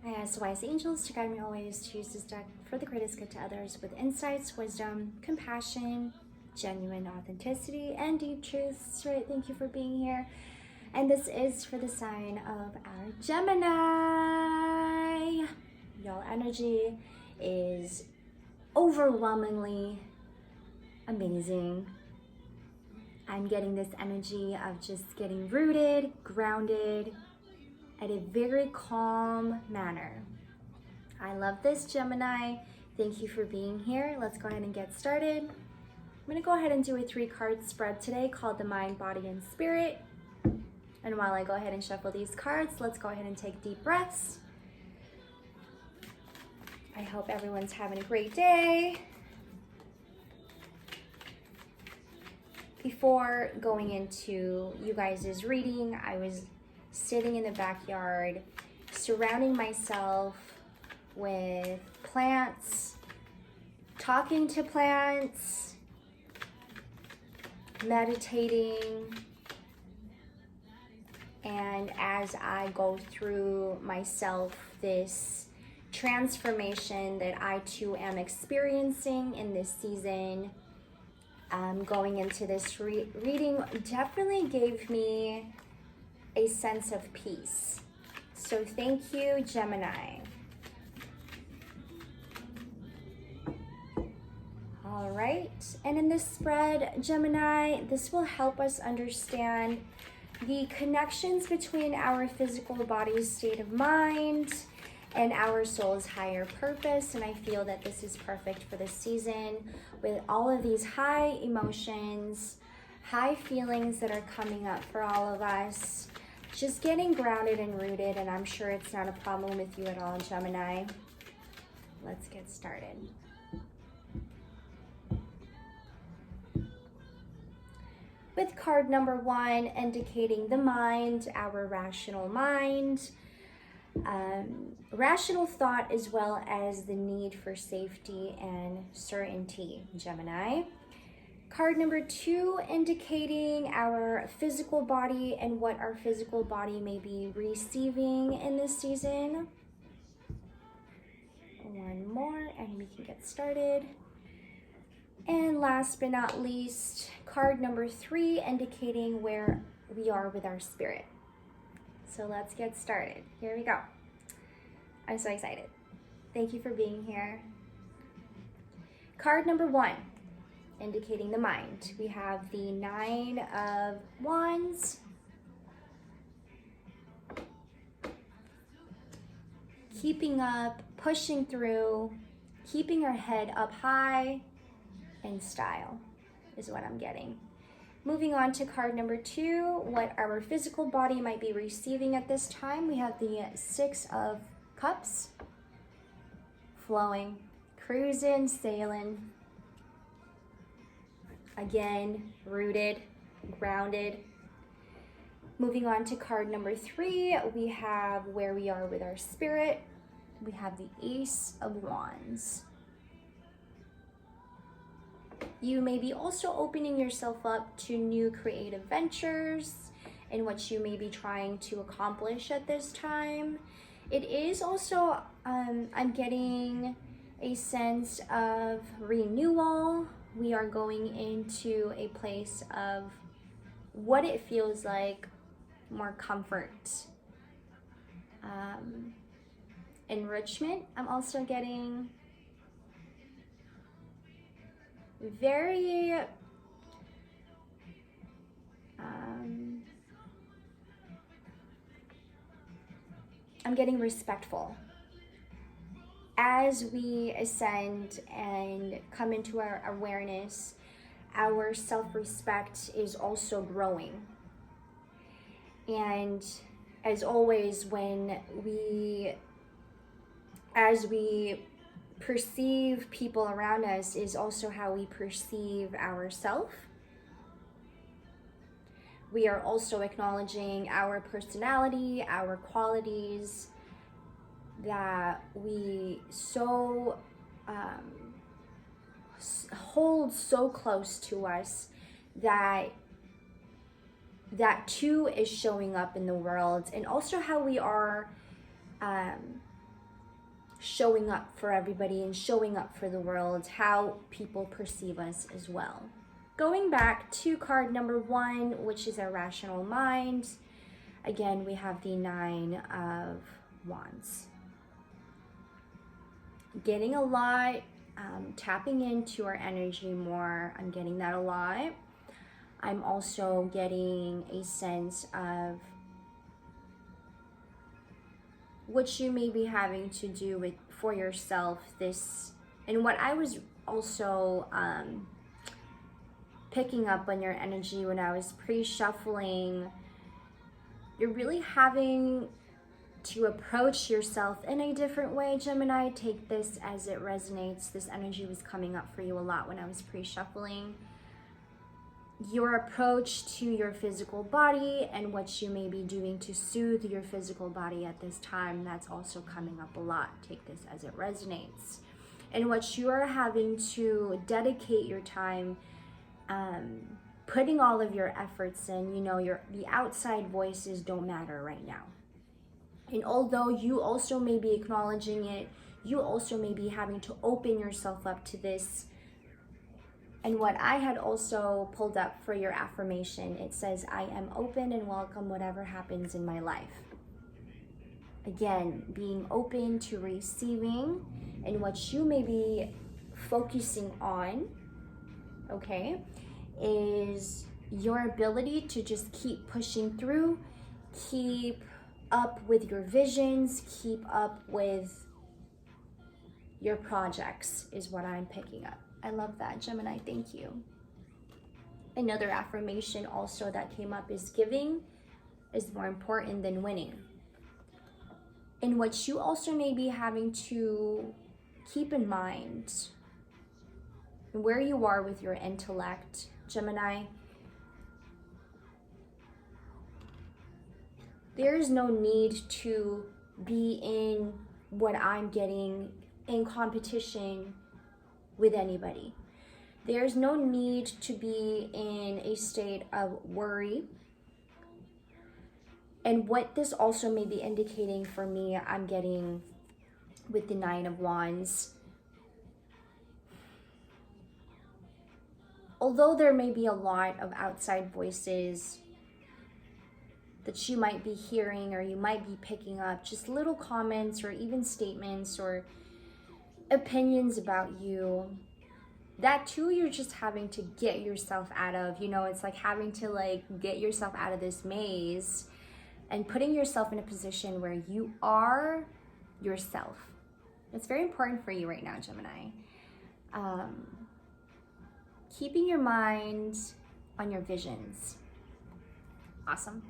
I ask wise angels to guide me always, to use this deck for the greatest good to others with insights, wisdom, compassion, genuine authenticity, and deep truths. Right? Thank you for being here. And this is for the sign of our Gemini. Y'all, energy is overwhelmingly amazing. I'm getting this energy of just getting rooted, grounded, at a very calm manner. I love this, Gemini. Thank you for being here. Let's go ahead and get started. I'm gonna go ahead and do a 3-card spread today called the Mind, Body, and Spirit. And while I go ahead and shuffle these cards, let's go ahead and take deep breaths. I hope everyone's having a great day. Before going into you guys' reading, I was sitting in the backyard, surrounding myself with plants, talking to plants, meditating. And as I go through myself this transformation that I too am experiencing in this season, going into this reading definitely gave me a sense of peace. So thank you, Gemini. All right, and in this spread, Gemini, this will help us understand the connections between our physical body's state of mind and our soul's higher purpose. And I feel that this is perfect for this season with all of these high emotions, high feelings that are coming up for all of us. Just getting grounded and rooted, and I'm sure it's not a problem with you at all, Gemini. Let's get started. With card number 1 indicating the mind, our rational mind, rational thought, as well as the need for safety and certainty, Gemini. Card number 2 indicating our physical body and what our physical body may be receiving in this season. One more and we can get started. And last but not least, card number 3 indicating where we are with our spirit. So let's get started. Here we go. I'm so excited. Thank you for being here. Card number 1. Indicating the mind. We have the 9 of Wands, keeping up, pushing through, keeping our head up high, and style is what I'm getting. Moving on to card number 2, what our physical body might be receiving at this time. We have the 6 of Cups, flowing, cruising, sailing. Again, rooted, grounded. Moving on to card number 3, we have where we are with our spirit. We have the Ace of Wands. You may be also opening yourself up to new creative ventures and what you may be trying to accomplish at this time. It is also, I'm getting a sense of renewal. We are going into a place of what it feels like, more comfort, enrichment. I'm also getting very I'm getting respectful. As we ascend and come into our awareness, our self-respect is also growing. And as always, as we perceive people around us is also how we perceive ourselves. We are also acknowledging our personality, our qualities that we hold so close to us that too is showing up in the world, and also how we are showing up for everybody and showing up for the world, how people perceive us as well. Going back to card number 1, which is our rational mind. Again, we have the 9 of Wands. Getting a lot, tapping into our energy more. I'm getting that a lot. I'm also getting a sense of what you may be having to do with for yourself this, and what I was also picking up on your energy when I was pre-shuffling. You're really having to approach yourself in a different way, Gemini. Take this as it resonates. This energy was coming up for you a lot when I was pre-shuffling. Your approach to your physical body and what you may be doing to soothe your physical body at this time, that's also coming up a lot. Take this as it resonates. And what you are having to dedicate your time, putting all of your efforts in, the outside voices don't matter right now. And although you also may be acknowledging it, you also may be having to open yourself up to this. And what I had also pulled up for your affirmation, it says, I am open and welcome whatever happens in my life. Again, being open to receiving, and what you may be focusing on, okay, is your ability to just keep pushing through, keep up with your visions, keep up with your projects is what I'm picking up. I love that, Gemini. Thank you. Another affirmation also that came up is giving is more important than winning. And what you also may be having to keep in mind where you are with your intellect, Gemini. There is no need to be in what I'm getting in competition with anybody. There's no need to be in a state of worry. And what this also may be indicating for me, I'm getting with the 9 of Wands. Although there may be a lot of outside voices that you might be hearing or you might be picking up, just little comments or even statements or opinions about you, that too you're just having to get yourself out of. It's like having to get yourself out of this maze and putting yourself in a position where you are yourself. It's very important for you right now, Gemini. Keeping your mind on your visions. Awesome.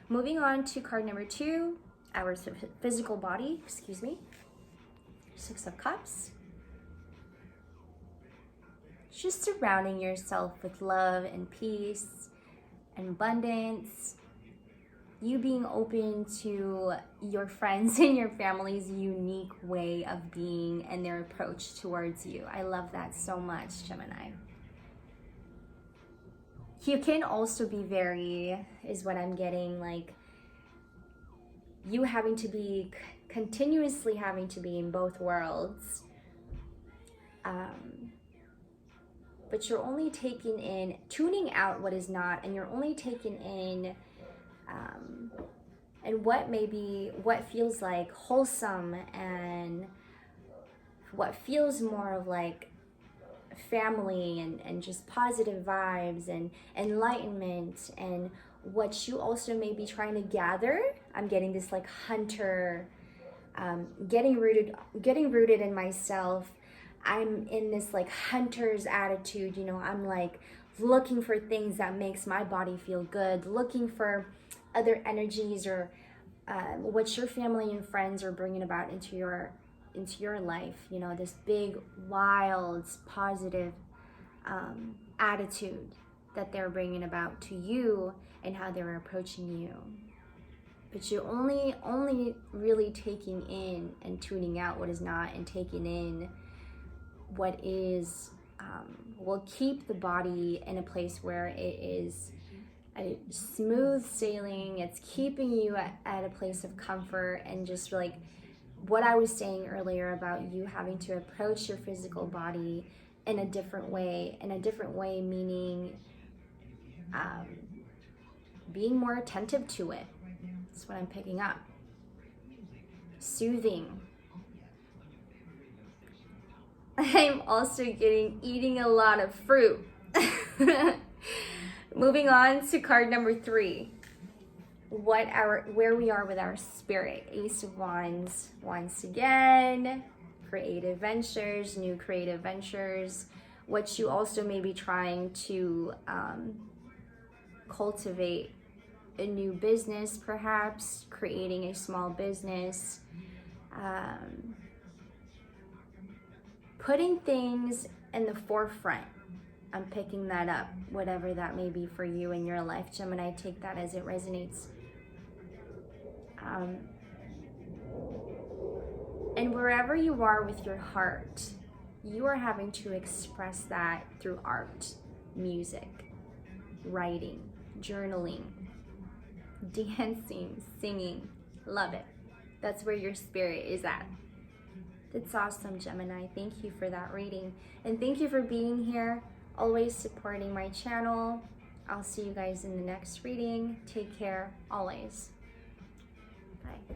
Moving on to card number 2, our physical body, 6 of Cups. Just surrounding yourself with love and peace and abundance. You being open to your friends and your family's unique way of being and their approach towards you. I love that so much, Gemini. You can also be is what I'm getting, you having to be, continuously having to be in both worlds. But you're only taking in, tuning out what is not, and you're only taking in and what feels like wholesome and what feels more of family and just positive vibes and enlightenment, and what you also may be trying to gather. I'm getting this hunter, getting rooted in myself. I'm in this hunter's attitude, I'm looking for things that makes my body feel good, looking for other energies or what your family and friends are bringing about into your life, this big, wild, positive attitude that they're bringing about to you and how they're approaching you. But you're only really taking in and tuning out what is not, and taking in what is, will keep the body in a place where it is a smooth sailing. It's keeping you at a place of comfort and just what I was saying earlier about you having to approach your physical body in a different way, meaning being more attentive to it. That's what I'm picking up. Soothing. I'm also eating a lot of fruit. Moving on to card number 3. Where we are with our spirit. Ace of Wands once again. Creative ventures, new creative ventures. What you also may be trying to cultivate a new business, perhaps creating a small business, putting things in the forefront. I'm picking that up, whatever that may be for you in your life, Gemini. Take that as it resonates. And wherever you are with your heart, you are having to express that through art, music, writing, journaling, dancing, singing. Love it. That's where your spirit is at. That's awesome, Gemini. Thank you for that reading. And thank you for being here, always supporting my channel. I'll see you guys in the next reading. Take care, always. Bye.